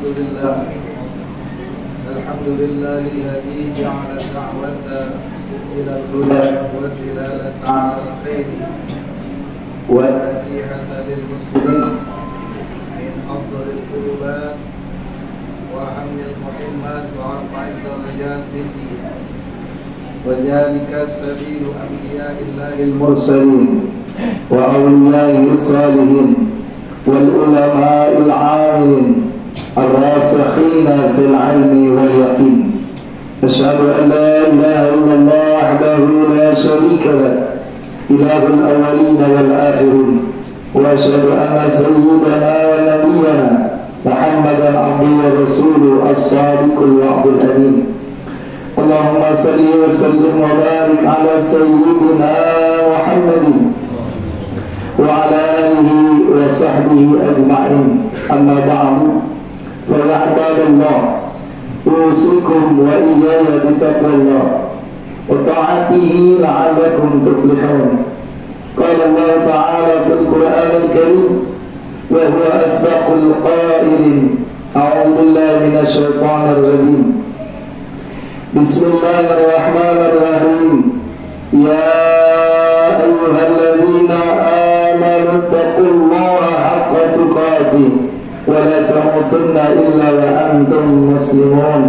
الحمد لله الذي جعل الدعوة إلى الهدى والدلالة على الخير والنصيحة للمسلمين من أفضل القربات وأهم المهمات وأرفع الدرجات في الدين، وذلك سبيل أنبياء الله المرسلين وأوليائه الصالحين والعلماء العاملين الراسخين في العلم واليقين. أشهد أن لا إله إلا الله وحده لا شريك له إله الأولين والآخرين، وأشهد أن سيدنا ونبينا محمدا عبده ورسوله الصادق الوعد الأمين. اللهم صل وسلم وبارك على سيدنا محمد وعلى آله وصحبه أجمعين. أما بعد، فيا عباد الله، أوصيكم وإياي بتقوى الله وطاعته لعلكم تفلحون. قال الله تعالى في القرآن الكريم وهو أصدق القائلين: أعوذ بالله من الشيطان الرجيم، بسم الله الرحمن الرحيم. يا أيها الذين آمنوا اتقوا الله حق تقاته ولا تموتن إلا وأنتم مسلمون.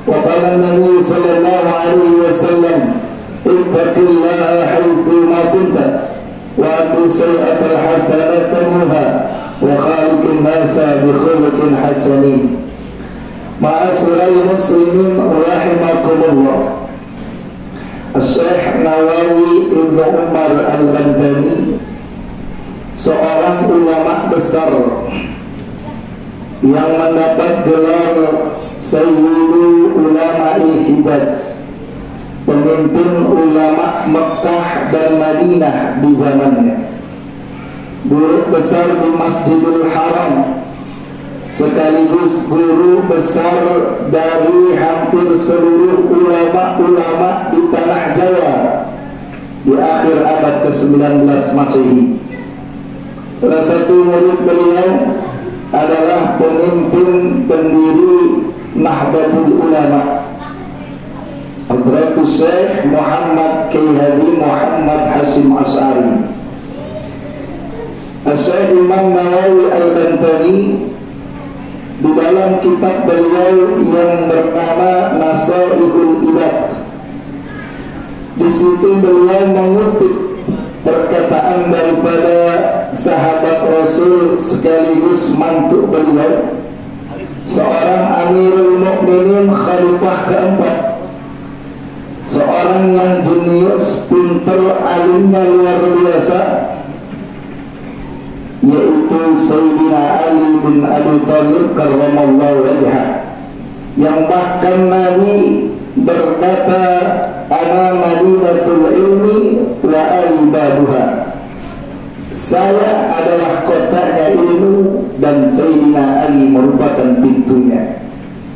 وقال النبي صلى الله عليه وسلم: اتق الله حيثما كنت وأتق السيئة الحسنة تمحها وخالق الناس بخلق حسن. Ma'asyiral muslimin rahimakumullah. Syekh Nawawi Ibnu Umar Al-Bantani, seorang ulama besar yang mendapat gelar Sayyidul Ulama'i Hijaz, pemimpin ulama Mekah dan Madinah di zamannya, guru besar di Masjidil Haram, sekaligus guru besar dari hampir seluruh ulama-ulama di tanah Jawa di akhir abad ke-19 Masehi. Salah satu murid beliau adalah pemimpin pendiri Nahdlatul Ulama, Hadratus Syekh Muhammad Kiai Haji Muhammad Hasyim Asy'ari. Syekh Imam Nawawi Al-Bantani di dalam kitab beliau yang bernama Nasaihul Ibad, di situ beliau mengutip perkataan daripada sahabat Rasul sekaligus mantu beliau, seorang Amirul Mukminin Khalifah keempat, seorang yang jenius, pintar, alimnya luar biasa, yaitu Sayyidina Ali bin Abi Thalib karramallahu wajhah, yang bahkan Nabi berkata, ana madinatul ilmi wa ali babuha, saya adalah kotanya ilmu dan Sayyidina Ali merupakan pintunya.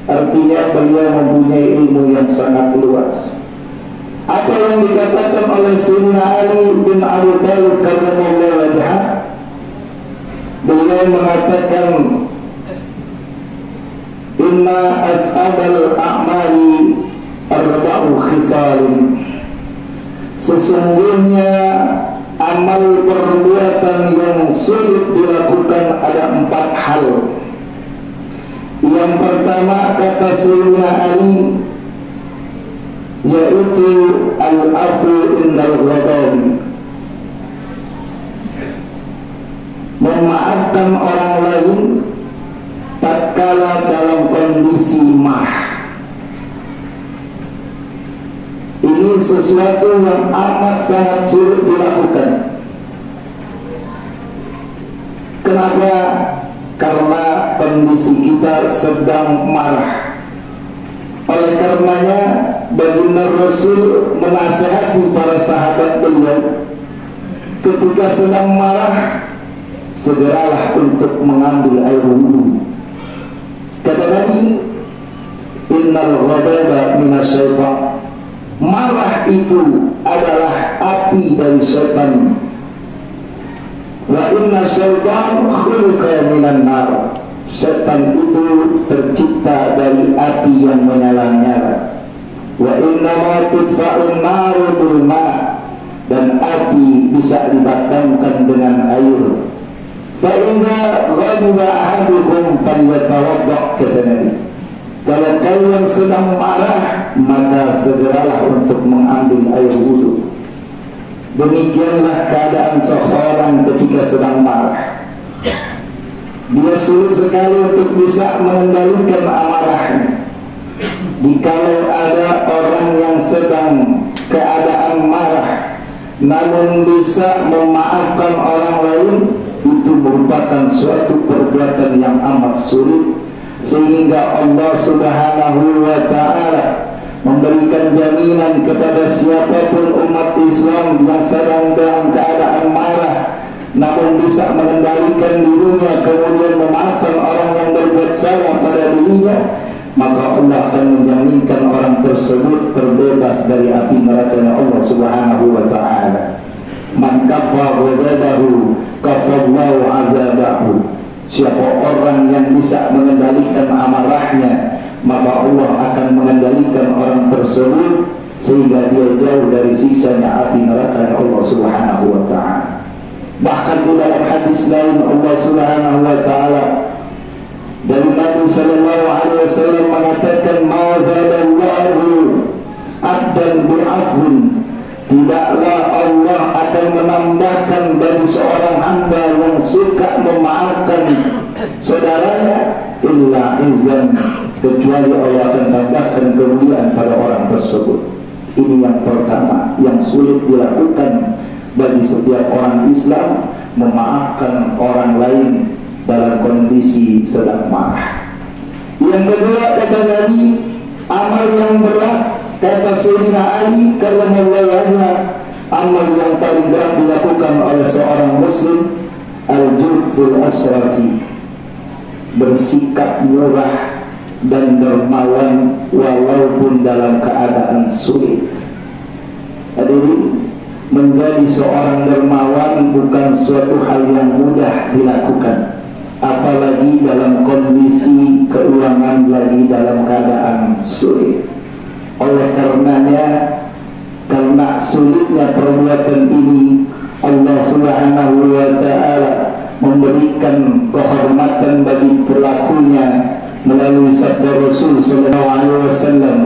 Artinya beliau mempunyai ilmu yang sangat luas. Apa yang dikatakan oleh Sayyidina Ali bin Abi Thalib karramallahu wajhah, beliau mengatakan, inna as'abal a'mali arba'u khisalin, sesungguhnya amal perbuatan yang sulit dilakukan ada 4 hal. Yang pertama, kata Sayyidina Ali, yaitu al-afu indal ghadabi, memaafkan orang lain tatkala dalam kondisi marah. Ini sesuatu yang amat sangat sulit dilakukan. Kenapa? Karena kondisi kita sedang marah. Oleh karenanya baginda Rasul menasihati para sahabat beliau, ketika sedang marah, segeralah untuk mengambil air wudhu. Kata Nabi, innal ghadaba minasyaitan, marah itu adalah api dari syaitan. Wa inna syaitan khuliqa minan nar, setan itu tercipta dari api yang menyala-nyala. Wa innama tudfa'un naru bil ma', dan api bisa dipadamkan dengan air. Fa idza ghadiba ahadukum falyatawadda, kata Nabi. Kalau kalian sedang marah, maka segeralah untuk mengambil air wudu. Demikianlah keadaan seorang ketika sedang marah. Dia sulit sekali untuk bisa mengendalikan amarahnya. Jikalau ada orang yang sedang keadaan marah namun bisa memaafkan orang lain, itu merupakan suatu perbuatan yang amat sulit, sehingga Allah Subhanahu wa ta'ala memberikan jaminan kepada siapapun umat Islam yang sedang dalam keadaan marah namun bisa mengendalikan dirinya, kemudian memaafkan orang yang berbuat salah pada dirinya, maka Allah akan menjaminkan orang tersebut terbebas dari api neraka Allah Subhanahu wa ta'ala. Man kaffa ghadabahu kafallahu azabahu. Siapa orang yang bisa mengendalikan amarahnya, maka Allah akan mengendalikan orang tersebut sehingga dia jauh dari siksanya api neraka Allah Subhanahu wa ta'ala. Bahkan di dalam hadis lain Allah Subhanahu wa ta'ala dari Nabi sallallahu alaihi wasallam mengatakan, ma zadallahu abdan bi'afwin, tidaklah Allah akan menambahkan bagi seorang hamba yang suka memaafkan saudaranya illa izzan, kecuali Allah akan tambahkan kemuliaan pada orang tersebut. Ini yang pertama yang sulit dilakukan bagi setiap orang Islam, memaafkan orang lain dalam kondisi sedang marah. Yang kedua, kata Nabi, amal yang berat, kata Sayyidina Ali karramallahu wajhah, amal yang paling berat dilakukan oleh seorang muslim, al-jud fil asrati, bersikap murah dan dermawan walaupun dalam keadaan sulit. Hadirin, menjadi seorang dermawan bukan suatu hal yang mudah dilakukan, apalagi dalam kondisi keuangan lagi dalam keadaan sulit. Oleh karenanya, karena sulitnya perbuatan ini, Allah Subhanahu wa ta'ala memberikan kehormatan bagi pelakunya melalui sabda Rasul sallallahu alaihi wasallam,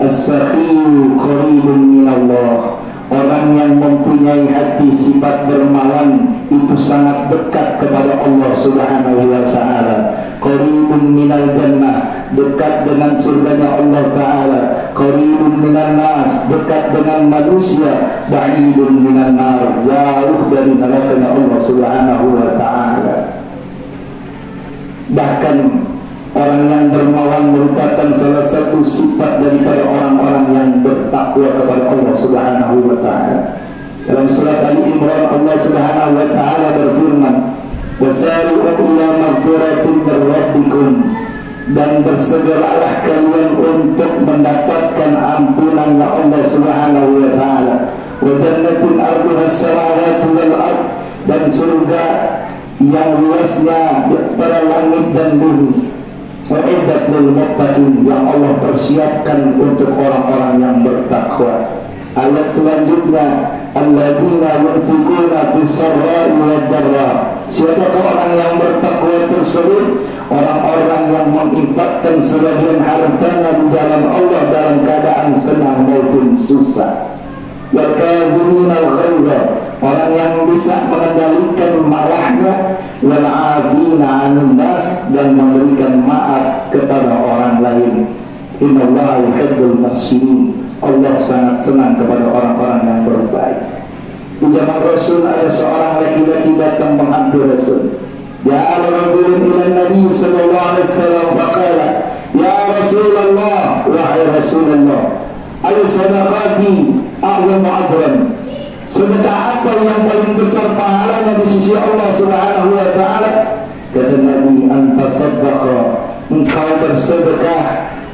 as-sakhiyu qaribun minallah. Orang yang mempunyai hati sifat dermawan itu sangat dekat kepada Allah Subhanahu wa ta'ala. Qaribun minal jannah, dekat dengan surganya Allah ta'ala. Qaribun minan nas, dekat dengan manusia. Ba'idun minan nar, jauh dari nerakanya Allah Subhanahu wa ta'ala. Bahkan orang yang dermawan merupakan salah satu sifat daripada orang-orang yang bertakwa kepada Allah Subhanahu wa ta'ala. Dalam surat Ali Imran, Allah Subhanahu wa ta'ala berfirman, wasari'u ila maghfiratin min rabbikum, dan bersegeralah kalian untuk mendapatkan ampunan Allah Subhanahu wa ta'ala, wa jannatin arduha as-samawati wal ard, dan surga yang luasnya antara langit dan bumi. Wa'iddat lil muttaqin, yang Allah persiapkan untuk orang-orang yang bertakwa. Ayat selanjutnya, alladzina yunfiquna fis sarra'i wad dharra. Siapakah orang yang bertakwa tersebut? Orang-orang yang menginfakkan sebagian hartanya di jalan Allah dalam keadaan senang maupun susah. Wa kaziminal ghaidha, orang yang bisa mengendalikan marahnya, wal 'afina 'anil nas, dan memberikan maaf kepada orang lain. Innallaha yuhibbul muhsinin, Allah sangat senang kepada orang-orang yang berbaik. Di zaman Rasul ada seorang laki-laki datang menghadap Rasul. Ja'a rajulun ila Nabi sallallahu alaihi wasallam faqala, ya Rasulullah, wahai Rasulullah, al-sadaqati a'zamu ajran, sedekah apa yang paling besar pahalanya di sisi Allah Subhanahu wa ta'ala? Kata Nabi, anta saddaqa, engkau bersedekah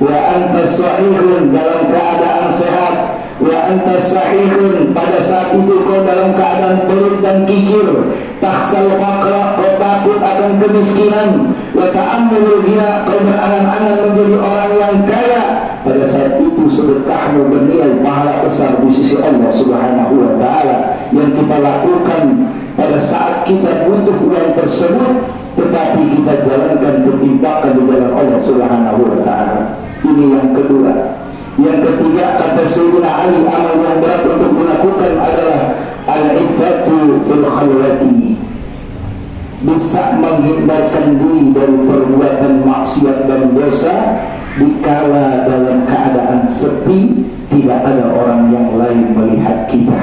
wa anta sahihun dalam keadaan sehat, wa anta sahihun pada saat itu kau dalam keadaan pelit dan kikir, takhsal faqra kau takut akan kemiskinan, wa ta'ammulul ghina kau berangan-angan menjadi orang yang kaya. Pada saat itu sedekahmu bernilai pahala besar di sisi Allah Subhanahu wa taala yang kita lakukan pada saat kita butuh uang tersebut, tetapi kita jalankan untuk infakkan di jalan Allah Subhanahu wa taala. Ini yang kedua. Yang ketiga, kata Sayyidina Ali, amal yang berat untuk dilakukan adalah al-iffatu fil khalwati, bisa menghindarkan diri dari perbuatan maksiat dan dosa dikala dalam keadaan sepi, tidak ada orang yang lain melihat kita.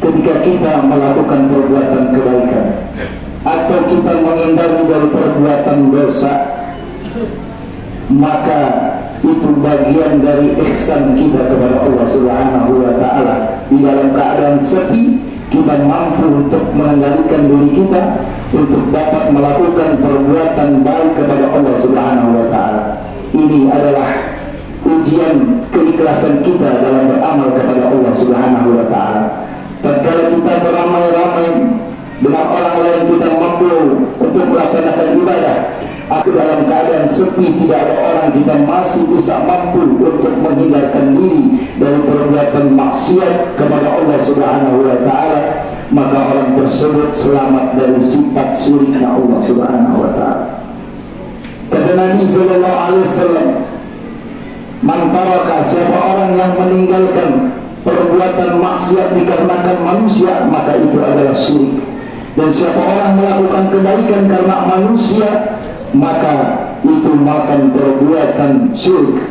Ketika kita melakukan perbuatan kebaikan atau kita menghindari dari perbuatan dosa, maka itu bagian dari ihsan kita kepada Allah Subhanahu wa taala. Di dalam keadaan sepi, kita mampu untuk mengendalikan diri kita untuk dapat melakukan perbuatan baik kepada Allah Subhanahu wa taala. Ini adalah ujian keikhlasan kita dalam beramal kepada Allah Subhanahu wa taala. Tatkala kita beramai-ramai dengan orang lain, kita mampu untuk melaksanakan ibadah. Aku dalam keadaan sepi, tidak ada orang, kita masih bisa mampu untuk menghindarkan diri dari perbuatan maksiat kepada Allah Subhanahu wa taala, maka orang tersebut selamat dari sifat syiriknya Allah Subhanahu wa taala. Kata Nabi sallallahu alaihi wasallam, man taraka, siapa orang yang meninggalkan perbuatan maksiat dikarenakan manusia, maka itu adalah syirik. Dan siapa orang melakukan kebaikan karena manusia, maka itu makan perbuatan syirik.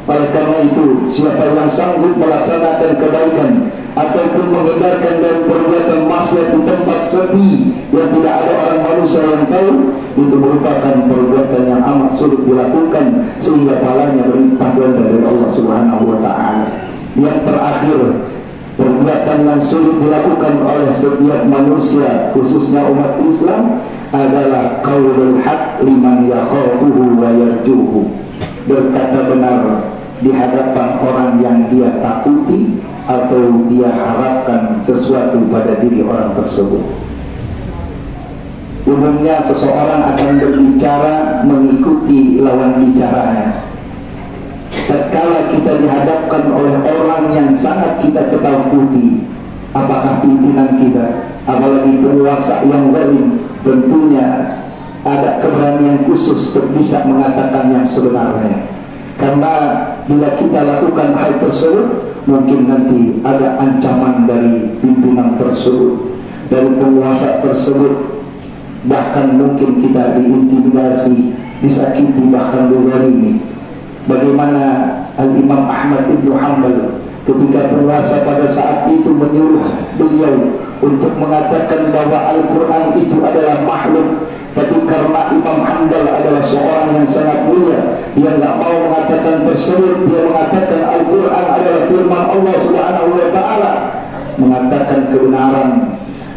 Oleh karena itu, siapa yang sanggup melaksanakan kebaikan ataupun menghindarkan dari perbuatan maksiat di tempat sepi yang tidak ada orang manusia yang tahu, itu merupakan perbuatan yang amat sulit dilakukan sehingga pahalanya berlimpah ganda dari Allah Subhanahu wa taala. Yang terakhir, perbuatan yang sulit dilakukan oleh setiap manusia, khususnya umat Islam, adalah qaulul haq liman yakhafuhu wa yarjuhu, berkata benar di hadapan orang yang dia takuti atau dia harapkan sesuatu pada diri orang tersebut. Umumnya seseorang akan berbicara mengikuti lawan bicaranya. Tatkala kita dihadapkan oleh orang yang sangat kita ketakuti, apakah pimpinan kita, apalagi penguasa yang zalim, tentunya ada keberanian khusus untuk bisa mengatakan yang sebenarnya. Karena bila kita lakukan hal tersebut, mungkin nanti ada ancaman dari pimpinan tersebut, dari penguasa tersebut, bahkan mungkin kita diintimidasi, disakiti, bahkan dizalimi. Bagaimana Al-Imam Ahmad Ibn Hanbal ketika penguasa pada saat itu menyuruh beliau untuk mengatakan bahwa Al-Quran itu adalah makhluk, tapi karena Imam Hanbal adalah seorang yang sangat mulia, dia tidak mau mengatakan tersebut. Dia mengatakan Al-Quran adalah firman Allah Subhanahu wa taala, mengatakan kebenaran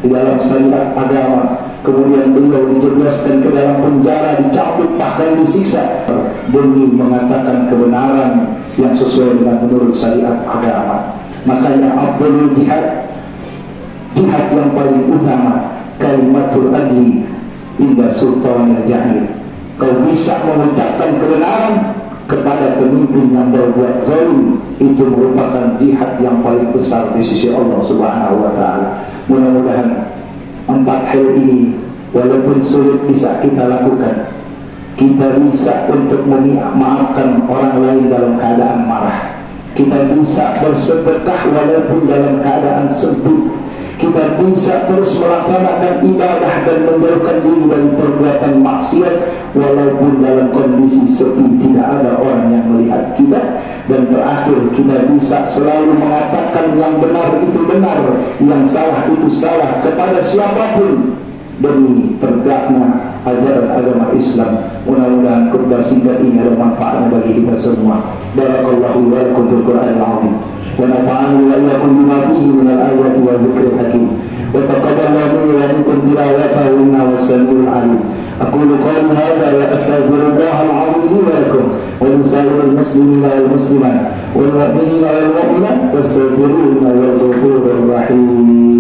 di dalam syariat agama. Kemudian beliau dijebloskan ke dalam penjara, dicambuk, bahkan disiksa demi mengatakan kebenaran yang sesuai dengan menurut syariat agama. Makanya afdhalul jihad, jihad yang paling utama, kalimatul adli inda sultanil jahil. Kau bisa mengucapkan kebenaran kepada pemimpin yang berbuat zalim, itu merupakan jihad yang paling besar di sisi Allah Subhanahu wa taala. Mudah-mudahan empat hal ini walaupun sulit bisa kita lakukan. Kita bisa untuk memaafkan orang lain dalam keadaan marah. Kita bisa bersedekah walaupun dalam keadaan sempit. Kita bisa terus melaksanakan ibadah dan menjauhkan diri dari perbuatan maksiat walaupun dalam kondisi sepi, tidak ada orang yang melihat kita. Dan terakhir, kita bisa selalu mengatakan yang benar itu benar, yang salah itu salah kepada siapapun demi tegaknya ajaran agama Islam. Mudah-mudahan khutbah singkat ini ada manfaatnya bagi kita semua. Barakallahu wa lakum fil Qur'anil azim. Wa nafa'ani wa iyyakum bima fihi min al-ayati wa dzikril hakim. Wa taqabbal minni wa minkum tilawatahu innahu was-sami'ul 'alim. أقول قولي هذا وأستغفر الله العظيم لي ولكم ولسائر المسلمين والمسلمات والمؤمنين والمؤمنات فاستغفروه إنه هو الغفور الرحيم.